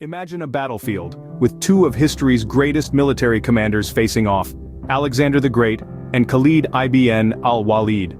Imagine a battlefield, with two of history's greatest military commanders facing off, Alexander the Great and Khalid ibn al Walid.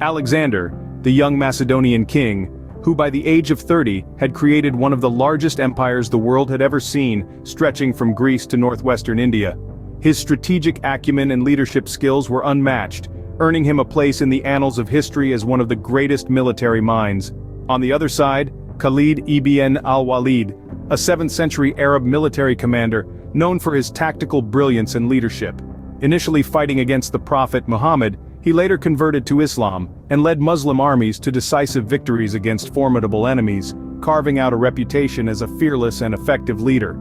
Alexander, the young Macedonian king, who by the age of 30 had created one of the largest empires the world had ever seen, stretching from Greece to northwestern India. His strategic acumen and leadership skills were unmatched, earning him a place in the annals of history as one of the greatest military minds. On the other side, Khalid ibn al Walid, a 7th century Arab military commander, known for his tactical brilliance and leadership. Initially fighting against the Prophet Muhammad, he later converted to Islam, and led Muslim armies to decisive victories against formidable enemies, carving out a reputation as a fearless and effective leader.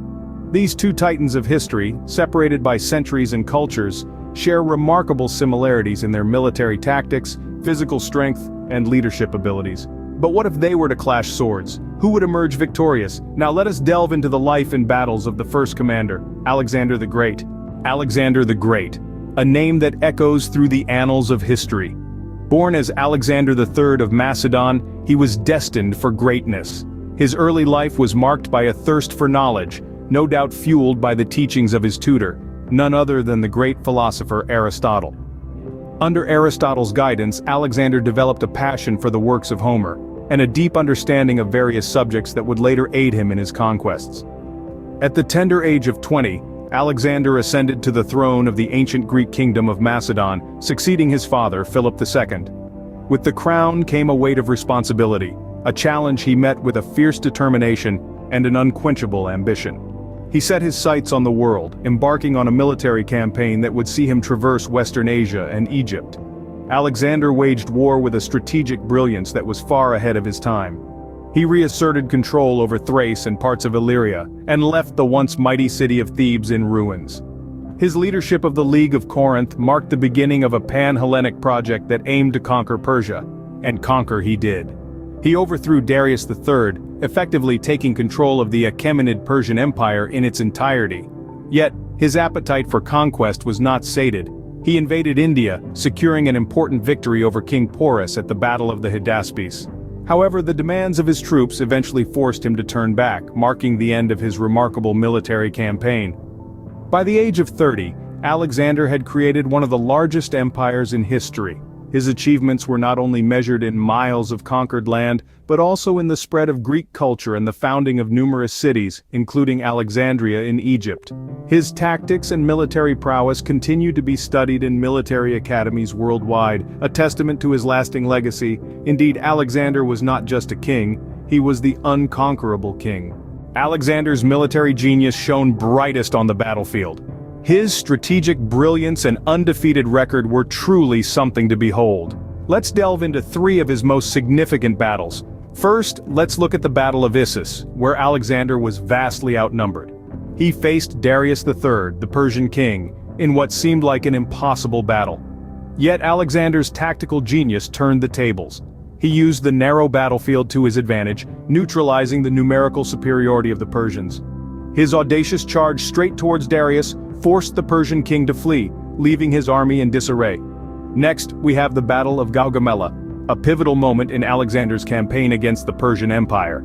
These two titans of history, separated by centuries and cultures, share remarkable similarities in their military tactics, physical strength, and leadership abilities. But what if they were to clash swords? Who would emerge victorious? Now let us delve into the life and battles of the first commander, Alexander the Great. Alexander the Great, a name that echoes through the annals of history. Born as Alexander III of Macedon, he was destined for greatness. His early life was marked by a thirst for knowledge, no doubt fueled by the teachings of his tutor, none other than the great philosopher Aristotle. Under Aristotle's guidance, Alexander developed a passion for the works of Homer, and a deep understanding of various subjects that would later aid him in his conquests. At the tender age of 20, Alexander ascended to the throne of the ancient Greek kingdom of Macedon, succeeding his father, Philip II. With the crown came a weight of responsibility, a challenge he met with a fierce determination and an unquenchable ambition. He set his sights on the world, embarking on a military campaign that would see him traverse Western Asia and Egypt. Alexander waged war with a strategic brilliance that was far ahead of his time. He reasserted control over Thrace and parts of Illyria, and left the once mighty city of Thebes in ruins. His leadership of the League of Corinth marked the beginning of a pan-Hellenic project that aimed to conquer Persia, and conquer he did. He overthrew Darius III, effectively taking control of the Achaemenid Persian Empire in its entirety. Yet, his appetite for conquest was not sated. He invaded India, securing an important victory over King Porus at the Battle of the Hydaspes. However, the demands of his troops eventually forced him to turn back, marking the end of his remarkable military campaign. By the age of 30, Alexander had created one of the largest empires in history. His achievements were not only measured in miles of conquered land, but also in the spread of Greek culture and the founding of numerous cities, including Alexandria in Egypt. His tactics and military prowess continue to be studied in military academies worldwide, a testament to his lasting legacy. Indeed, Alexander was not just a king, he was the unconquerable king. Alexander's military genius shone brightest on the battlefield. His strategic brilliance and undefeated record were truly something to behold. Let's delve into three of his most significant battles. First, let's look at the Battle of Issus, where Alexander was vastly outnumbered. He faced Darius III, the Persian king, in what seemed like an impossible battle. Yet Alexander's tactical genius turned the tables. He used the narrow battlefield to his advantage, neutralizing the numerical superiority of the Persians. His audacious charge straight towards Darius forced the Persian king to flee, leaving his army in disarray. Next, we have the Battle of Gaugamela, a pivotal moment in Alexander's campaign against the Persian Empire.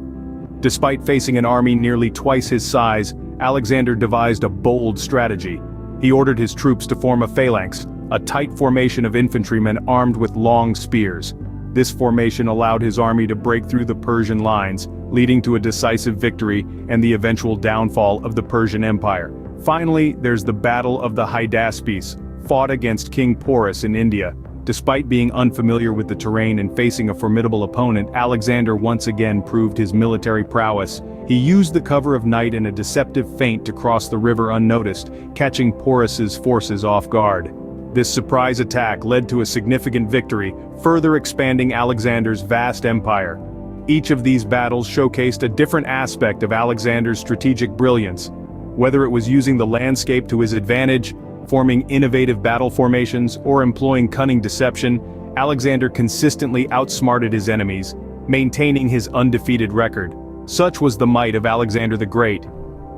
Despite facing an army nearly twice his size, Alexander devised a bold strategy. He ordered his troops to form a phalanx, a tight formation of infantrymen armed with long spears. This formation allowed his army to break through the Persian lines, leading to a decisive victory and the eventual downfall of the Persian Empire. Finally, there's the Battle of the Hydaspes, fought against King Porus in India. Despite being unfamiliar with the terrain and facing a formidable opponent, Alexander once again proved his military prowess. He used the cover of night and a deceptive feint to cross the river unnoticed, catching Porus's forces off guard. This surprise attack led to a significant victory, further expanding Alexander's vast empire. Each of these battles showcased a different aspect of Alexander's strategic brilliance. Whether it was using the landscape to his advantage, forming innovative battle formations, or employing cunning deception, Alexander consistently outsmarted his enemies, maintaining his undefeated record. Such was the might of Alexander the Great.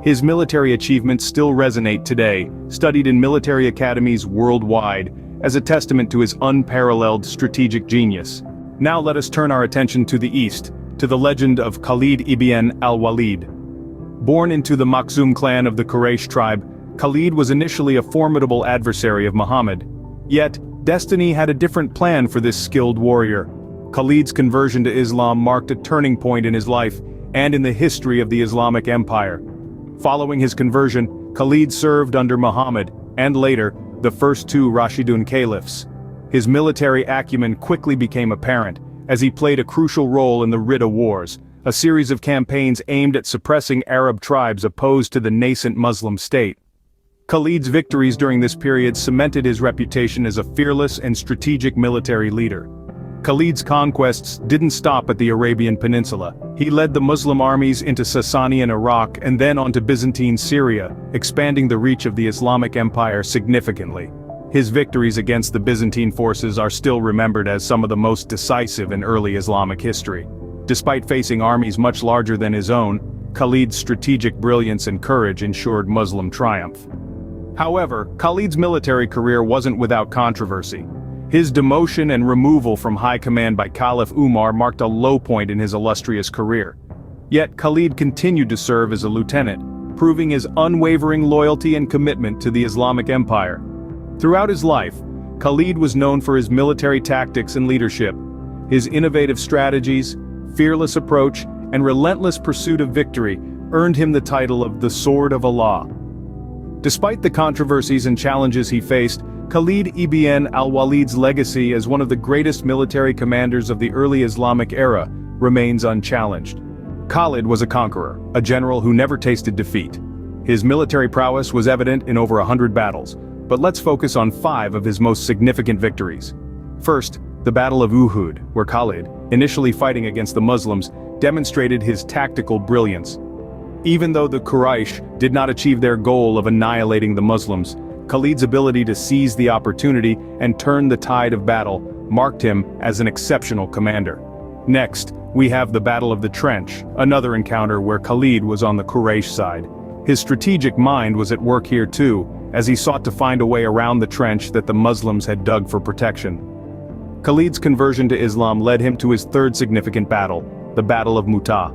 His military achievements still resonate today, studied in military academies worldwide, as a testament to his unparalleled strategic genius. Now let us turn our attention to the east, to the legend of Khalid ibn al Walid. Born into the Makhzum clan of the Quraysh tribe, Khalid was initially a formidable adversary of Muhammad. Yet, destiny had a different plan for this skilled warrior. Khalid's conversion to Islam marked a turning point in his life and in the history of the Islamic Empire. Following his conversion, Khalid served under Muhammad, and later, the first two Rashidun caliphs. His military acumen quickly became apparent, as he played a crucial role in the Ridda Wars, a series of campaigns aimed at suppressing Arab tribes opposed to the nascent Muslim state. Khalid's victories during this period cemented his reputation as a fearless and strategic military leader. Khalid's conquests didn't stop at the Arabian Peninsula. He led the Muslim armies into Sasanian Iraq and then onto Byzantine Syria, expanding the reach of the Islamic Empire significantly. His victories against the Byzantine forces are still remembered as some of the most decisive in early Islamic history. Despite facing armies much larger than his own, Khalid's strategic brilliance and courage ensured Muslim triumph. However, Khalid's military career wasn't without controversy. His demotion and removal from high command by Caliph Umar marked a low point in his illustrious career. Yet Khalid continued to serve as a lieutenant, proving his unwavering loyalty and commitment to the Islamic Empire. Throughout his life, Khalid was known for his military tactics and leadership. His innovative strategies, fearless approach, and relentless pursuit of victory earned him the title of the Sword of Allah. Despite the controversies and challenges he faced, Khalid ibn al Walid's legacy as one of the greatest military commanders of the early Islamic era remains unchallenged. Khalid was a conqueror, a general who never tasted defeat. His military prowess was evident in over 100 battles, but let's focus on 5 of his most significant victories. First, the Battle of Uhud, where Khalid, initially fighting against the Muslims, demonstrated his tactical brilliance. Even though the Quraysh did not achieve their goal of annihilating the Muslims, Khalid's ability to seize the opportunity and turn the tide of battle marked him as an exceptional commander. Next, we have the Battle of the Trench, another encounter where Khalid was on the Quraysh side. His strategic mind was at work here too, as he sought to find a way around the trench that the Muslims had dug for protection. Khalid's conversion to Islam led him to his third significant battle, the Battle of Mu'tah.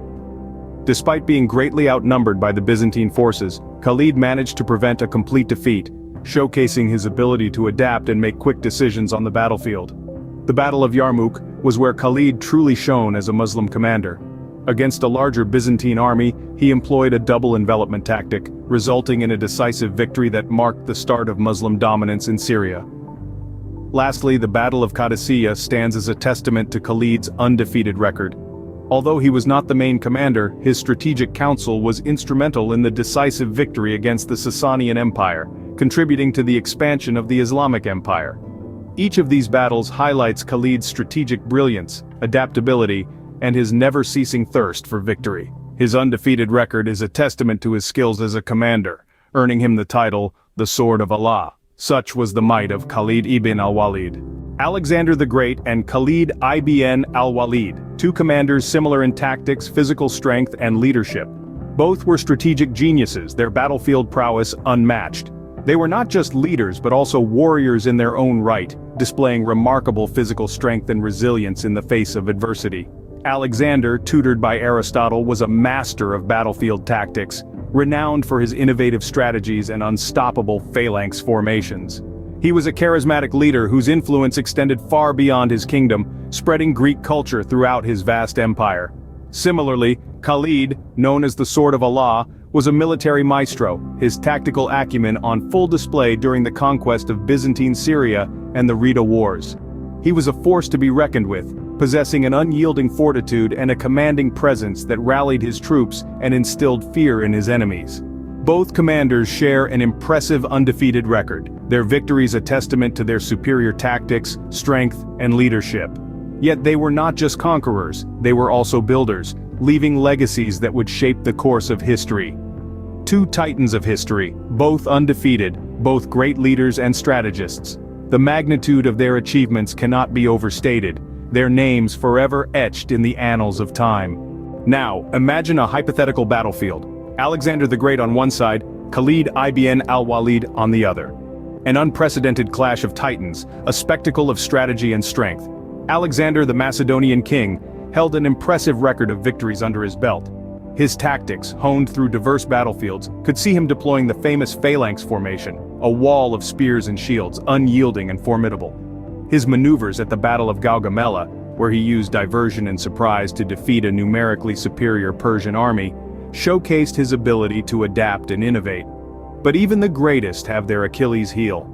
Despite being greatly outnumbered by the Byzantine forces, Khalid managed to prevent a complete defeat, showcasing his ability to adapt and make quick decisions on the battlefield. The Battle of Yarmouk was where Khalid truly shone as a Muslim commander. Against a larger Byzantine army, he employed a double envelopment tactic, resulting in a decisive victory that marked the start of Muslim dominance in Syria. Lastly, the Battle of al-Qadisiyyah stands as a testament to Khalid's undefeated record. Although he was not the main commander, his strategic counsel was instrumental in the decisive victory against the Sasanian Empire, contributing to the expansion of the Islamic Empire. Each of these battles highlights Khalid's strategic brilliance, adaptability, and his never-ceasing thirst for victory. His undefeated record is a testament to his skills as a commander, earning him the title, the Sword of Allah. Such was the might of Khalid ibn al Walid. Alexander the Great and Khalid ibn al Walid, two commanders similar in tactics, physical strength, and leadership. Both were strategic geniuses, their battlefield prowess unmatched. They were not just leaders but also warriors in their own right, displaying remarkable physical strength and resilience in the face of adversity. Alexander, tutored by Aristotle, was a master of battlefield tactics, renowned for his innovative strategies and unstoppable phalanx formations. He was a charismatic leader whose influence extended far beyond his kingdom, spreading Greek culture throughout his vast empire. Similarly, Khalid, known as the Sword of Allah, was a military maestro, his tactical acumen on full display during the conquest of Byzantine Syria and the Ridda Wars. He was a force to be reckoned with, possessing an unyielding fortitude and a commanding presence that rallied his troops and instilled fear in his enemies. Both commanders share an impressive undefeated record, their victories a testament to their superior tactics, strength, and leadership. Yet they were not just conquerors, they were also builders, leaving legacies that would shape the course of history. Two titans of history, both undefeated, both great leaders and strategists. The magnitude of their achievements cannot be overstated, their names forever etched in the annals of time. Now, imagine a hypothetical battlefield. Alexander the Great on one side, Khalid ibn al Walid on the other. An unprecedented clash of titans, a spectacle of strategy and strength. Alexander the Macedonian king held an impressive record of victories under his belt. His tactics, honed through diverse battlefields, could see him deploying the famous phalanx formation, a wall of spears and shields, unyielding and formidable. His maneuvers at the Battle of Gaugamela, where he used diversion and surprise to defeat a numerically superior Persian army, showcased his ability to adapt and innovate. But even the greatest have their Achilles heel.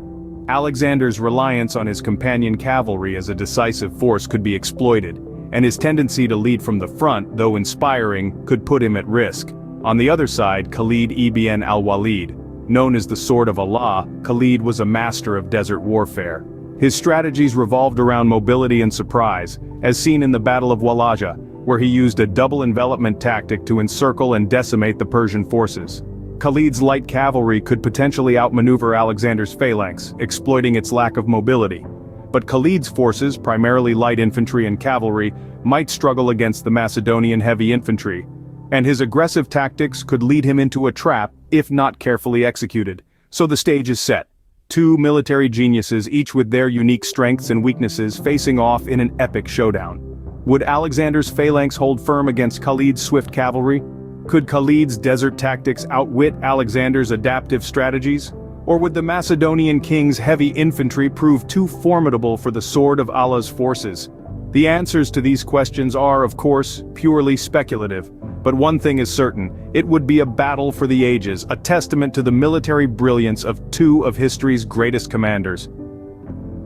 Alexander's reliance on his companion cavalry as a decisive force could be exploited, and his tendency to lead from the front, though inspiring, could put him at risk. On the other side, Khalid ibn al Walid. Known as the Sword of Allah, Khalid was a master of desert warfare. His strategies revolved around mobility and surprise, as seen in the Battle of Walaja, where he used a double envelopment tactic to encircle and decimate the Persian forces. Khalid's light cavalry could potentially outmaneuver Alexander's phalanx, exploiting its lack of mobility. But Khalid's forces, primarily light infantry and cavalry, might struggle against the Macedonian heavy infantry, and his aggressive tactics could lead him into a trap if not carefully executed. So the stage is set. Two military geniuses, each with their unique strengths and weaknesses, facing off in an epic showdown. Would Alexander's phalanx hold firm against Khalid's swift cavalry? Could Khalid's desert tactics outwit Alexander's adaptive strategies? Or would the Macedonian king's heavy infantry prove too formidable for the sword of Allah's forces? The answers to these questions are, of course, purely speculative, but one thing is certain: it would be a battle for the ages, a testament to the military brilliance of two of history's greatest commanders.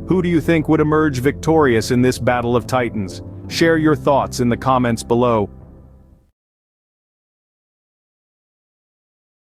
Who do you think would emerge victorious in this battle of titans? Share your thoughts in the comments below.